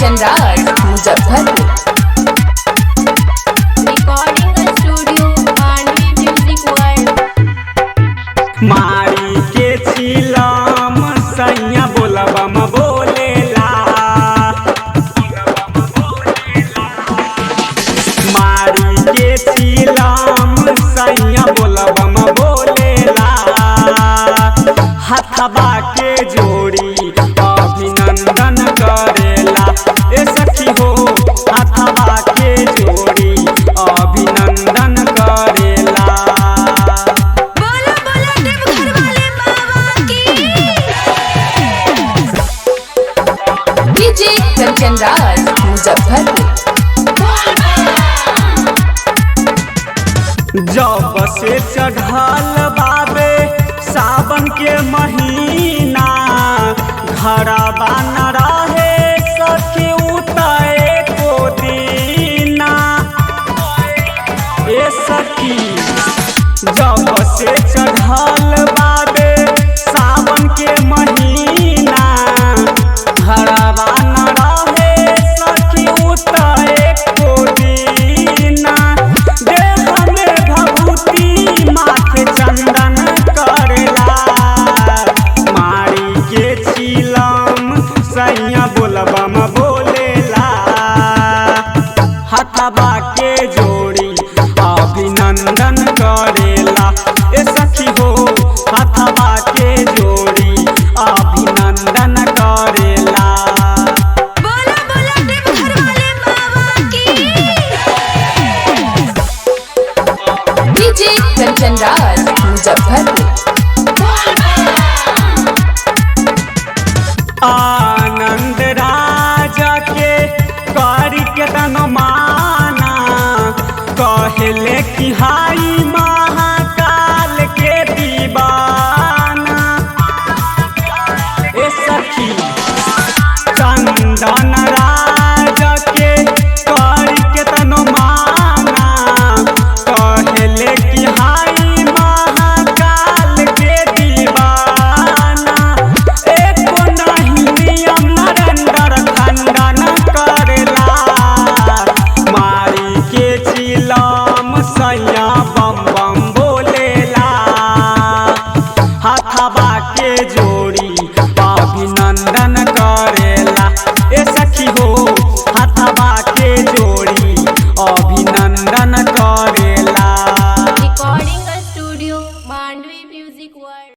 Kanchan Raj Muzaffarpur. Recording studio Mandvi music world. मारी के चिलम सैया बोलबम बोलेला, मारी के चिलम सैया बोलबम बोलेला, हथबा के जोड़ी अभिनंदन करेला। ए सखी हो हथबा के जोड़ी अभिनंदन करेला। बोला बोला देवघर वाले बाबा की। डीजे कंचन राज मुजफ्फरपुर। जब से चढ़ल बाबे सावन के महीना, घरबा न रहे सखी उताए को दीना। ए सखी जब से चढ़ल बाबे सावन के महीना, घरबा न रहे सखी उताए को दीना। देह में भभूति माथे चंदन करेला, मारी के चिलम सैया बोलबम बोलेला, हथबा के जोड़ी अभिनंदन करेला। ए सखी हो हथबा के जोड़ी अभिनंदन करेला। बोला बोला देवघर वाले बाबा की। डीजे कंचन राज मुजफ्फरपुर। आनंद राजा के करी के तनो माना, कहले कि हाई महाकाल के दीवाना। ए सखी चंदन राजा के करी के तनो माना, कहले कि हाई महाकाल के दीवाना। एको नहीं नियम नरेंद्र खंडन करेला, मारी के चिलम सैया बम बम बोलेला, हथबा के जोड़ी अभिनंदन करेला। ए सखी हो हथबा के जोड़ी अभिनंदन करेला। Recording studio Mandvi music world.